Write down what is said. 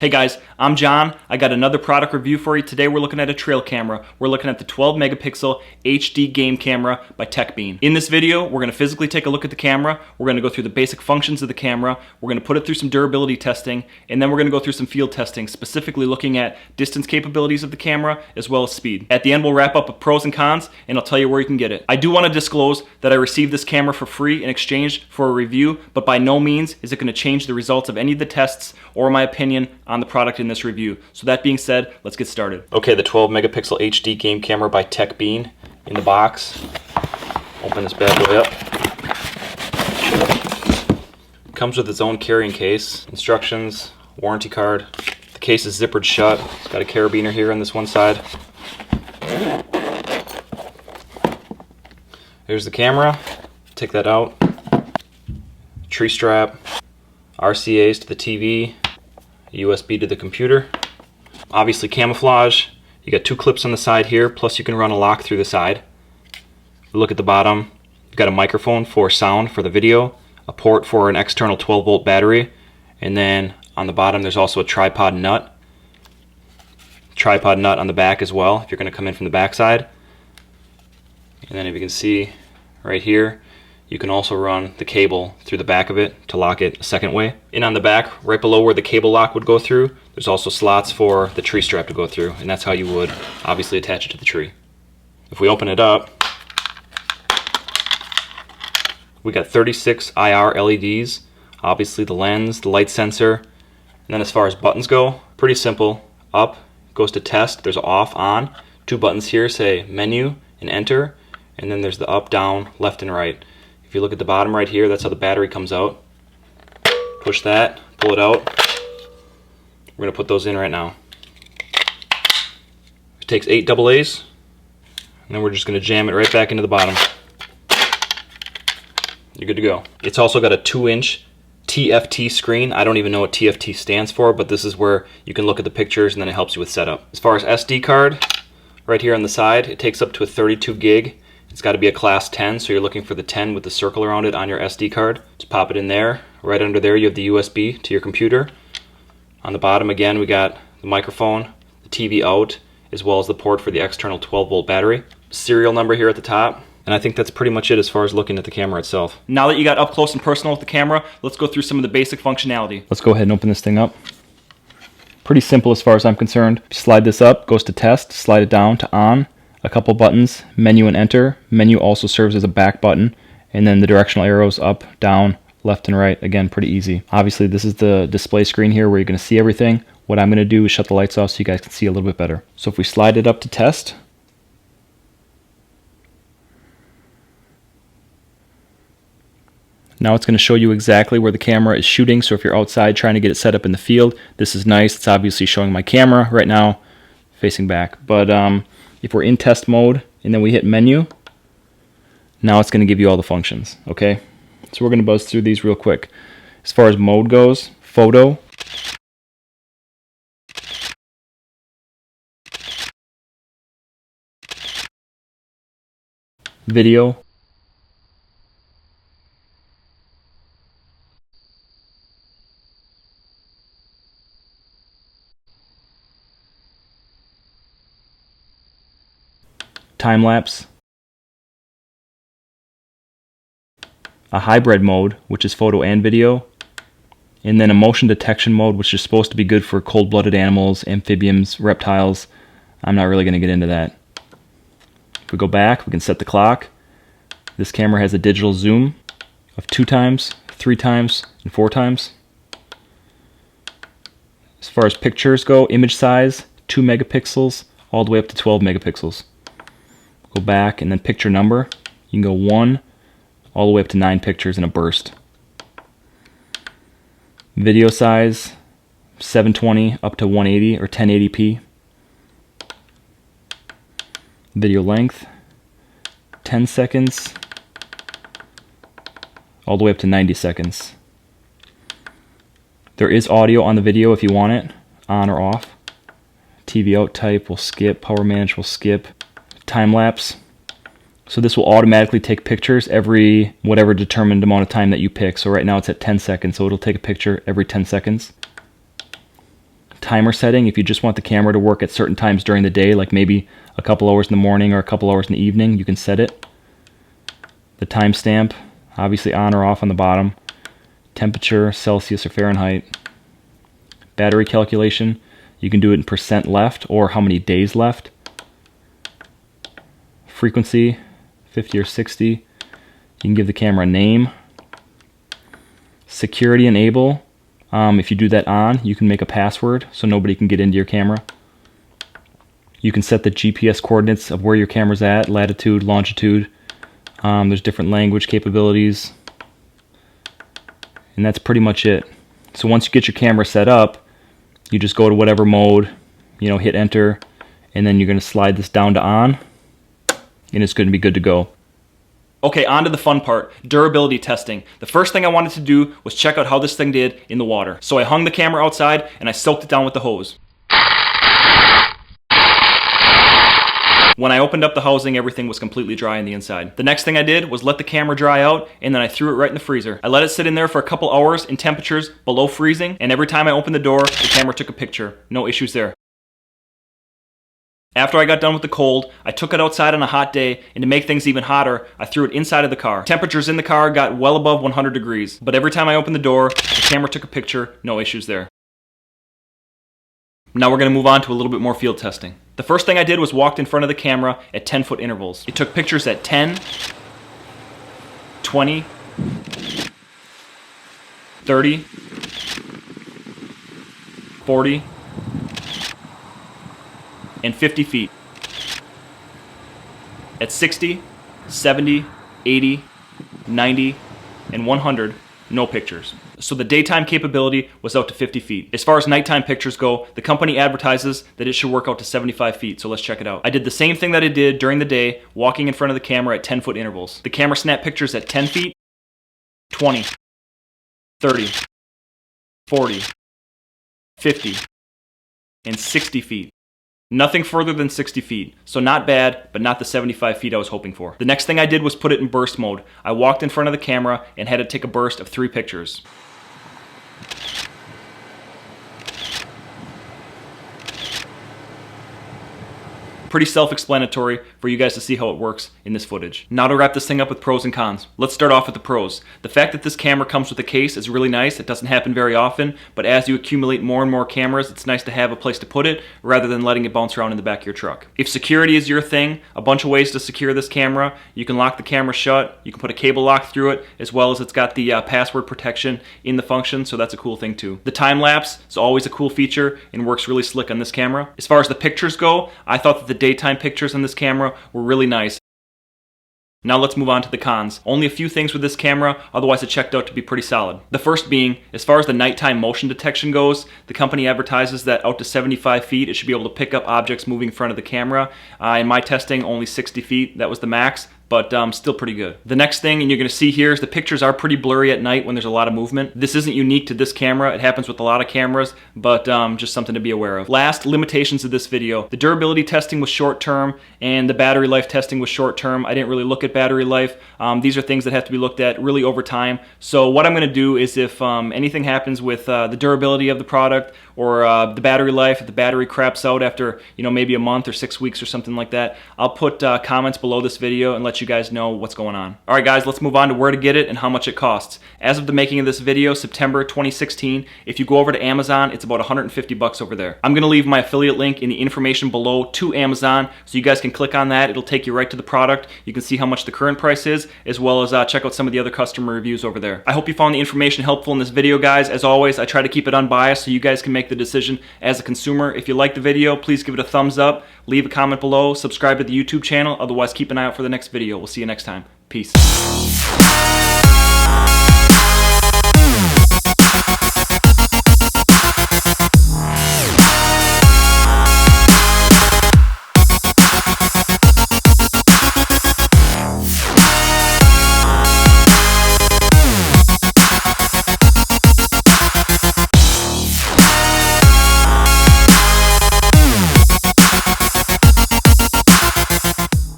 Hey guys, I'm John. I got another product review for you. Today we're looking at a trail camera. We're looking at the 12 megapixel HD game camera by Tec.Bean. In this video, we're going to physically take a look at the camera. We're going to go through the basic functions of the camera. We're going to put it through some durability testing, and then we're going to go through some field testing, specifically looking at distance capabilities of the camera as well as speed. At the end, we'll wrap up with pros and cons, and I'll tell you where you can get it. I do want to disclose that I received this camera for free in exchange for a review, but by no means is it going to change the results of any of the tests or my opinion on the product in this review. So that being said, let's get started. Okay, the 12 megapixel HD game camera by Tec.Bean in the box. Open this bad boy up. Comes with its own carrying case, instructions, warranty card. The case is zippered shut. It's got a carabiner here on this one side. Here's the camera. Take that out. Tree strap, RCAs to the TV, USB to the computer. Obviously camouflage. You got two clips on the side here, plus you can run a lock through the side. Look at the bottom. You've got a microphone for sound for the video, a port for an external 12-volt battery, and then on the bottom there's also a tripod nut. Tripod nut on the back as well if you're going to come in from the back side. And then if you can see right here, you can also run the cable through the back of it to lock it a second way. And on the back, right below where the cable lock would go through, there's also slots for the tree strap to go through, and that's how you would obviously attach it to the tree. If we open it up, we got 36 IR LEDs, obviously the lens, the light sensor, and then as far as buttons go, pretty simple. Up goes to test, there's off, on. Two buttons here say menu and enter, and then there's the up, down, left, and right. If you look at the bottom right here, that's how the battery comes out. Push that, pull it out. We're going to put those in right now. It takes 8 AA's, and then we're just going to jam it right back into the bottom. You're good to go. It's also got a 2-inch TFT screen. I don't even know what TFT stands for, but this is where you can look at the pictures and then it helps you with setup. As far as SD card, right here on the side, it takes up to a 32 gig. It's got to be a class 10, so you're looking for the 10 with the circle around it on your SD card. Just pop it in there. Right under there you have the USB to your computer. On the bottom again we got the microphone, the TV out, as well as the port for the external 12-volt battery. Serial number here at the top. And I think that's pretty much it as far as looking at the camera itself. Now that you got up close and personal with the camera, let's go through some of the basic functionality. Let's go ahead and open this thing up. Pretty simple as far as I'm concerned. Slide this up, goes to test, slide it down to on. A couple buttons, menu and enter. Menu also serves as a back button, and then the directional arrows up, down, left, and right. Again, pretty easy. Obviously, this is the display screen here where you're going to see everything. What I'm going to do is shut the lights off so you guys can see a little bit better. So if we slide it up to test, now it's going to show you exactly where the camera is shooting. So if you're outside trying to get it set up in the field, this is nice. It's obviously showing my camera right now facing back. But if we're in test mode and then we hit menu, now it's going to give you all the functions, okay? So we're going to buzz through these real quick. As far as mode goes, photo, video, time-lapse, a hybrid mode, which is photo and video, and then a motion detection mode, which is supposed to be good for cold-blooded animals, amphibians, reptiles. I'm not really going to get into that. If we go back, we can set the clock. This camera has a digital zoom of 2 times, 3 times, and 4 times. As far as pictures go, image size, 2 megapixels, all the way up to 12 megapixels. Go back, and then picture number. You can go 1 all the way up to 9 pictures in a burst. Video size, 720 up to 180 or 1080p. Video length, 10 seconds all the way up to 90 seconds. There is audio on the video if you want it, on or off. TV out type will skip, power manage will skip. Time lapse. So this will automatically take pictures every whatever determined amount of time that you pick. So right now it's at 10 seconds, so it'll take a picture every 10 seconds. timer setting if you just want the camera to work at certain times during the day, like maybe a couple hours in the morning or a couple hours in the evening. You can set it. The timestamp, obviously on or off on the bottom. Temperature, Celsius or Fahrenheit. Battery calculation, you can do it in percent left or how many days left. Frequency, 50 or 60. You can give the camera a name. Security enable. If you do that on, you can make a password so nobody can get into your camera. You can set the GPS coordinates of where your camera's at, latitude, longitude. There's different language capabilities. And that's pretty much it. So once you get your camera set up, you just go to whatever mode, hit enter, and then you're going to slide this down to on, and it's going to be good to go. Okay, on to the fun part, durability testing. The first thing I wanted to do was check out how this thing did in the water. So I hung the camera outside and I soaked it down with the hose. When I opened up the housing, everything was completely dry on the inside. The next thing I did was let the camera dry out, and then I threw it right in the freezer. I let it sit in there for a couple hours in temperatures below freezing, and every time I opened the door, the camera took a picture. No issues there. After I got done with the cold, I took it outside on a hot day, and to make things even hotter, I threw it inside of the car. Temperatures in the car got well above 100 degrees, but every time I opened the door, the camera took a picture. No issues there. Now we're going to move on to a little bit more field testing. The first thing I did was walked in front of the camera at 10-foot intervals. It took pictures at 10, 20, 30, 40, and 50 feet. At 60, 70, 80, 90, and 100, no pictures. So the daytime capability was out to 50 feet. As far as nighttime pictures go, the company advertises that it should work out to 75 feet, so let's check it out. I did the same thing that I did during the day, walking in front of the camera at 10-foot intervals. The camera snapped pictures at 10 feet, 20, 30, 40, 50, and 60 feet. Nothing further than 60 feet, so not bad, but not the 75 feet I was hoping for. The next thing I did was put it in burst mode. I walked in front of the camera and had it take a burst of 3 pictures. Pretty self-explanatory for you guys to see how it works in this footage. Now to wrap this thing up with pros and cons. Let's start off with the pros. The fact that this camera comes with a case is really nice. It doesn't happen very often, but as you accumulate more and more cameras, it's nice to have a place to put it rather than letting it bounce around in the back of your truck. If security is your thing, a bunch of ways to secure this camera. You can lock the camera shut, you can put a cable lock through it, as well as it's got the password protection in the function, so that's a cool thing too. The time lapse is always a cool feature and works really slick on this camera. As far as the pictures go, I thought that the daytime pictures on this camera were really nice. Now let's move on to the cons. Only a few things with this camera, otherwise it checked out to be pretty solid. The first being, as far as the nighttime motion detection goes, the company advertises that out to 75 feet it should be able to pick up objects moving in front of the camera. In my testing, only 60 feet, that was the max, but still pretty good. The next thing, and you're going to see here, is the pictures are pretty blurry at night when there's a lot of movement. This isn't unique to this camera. It happens with a lot of cameras, but just something to be aware of. Last, limitations of this video. The durability testing was short term, and the battery life testing was short term. I didn't really look at battery life. These are things that have to be looked at really over time. So what I'm going to do is if anything happens with the durability of the product or the battery life, if the battery craps out after maybe a month or 6 weeks or something like that, I'll put comments below this video and let you guys know what's going on. Alright guys, let's move on to where to get it and how much it costs. As of the making of this video, September 2016, if you go over to Amazon, it's about 150 bucks over there. I'm going to leave my affiliate link in the information below to Amazon, so you guys can click on that. It'll take you right to the product. You can see how much the current price is, as well as check out some of the other customer reviews over there. I hope you found the information helpful in this video, guys. As always, I try to keep it unbiased so you guys can make the decision as a consumer. If you like the video, please give it a thumbs up, leave a comment below, subscribe to the YouTube channel, otherwise keep an eye out for the next video. We'll see you next time. Peace.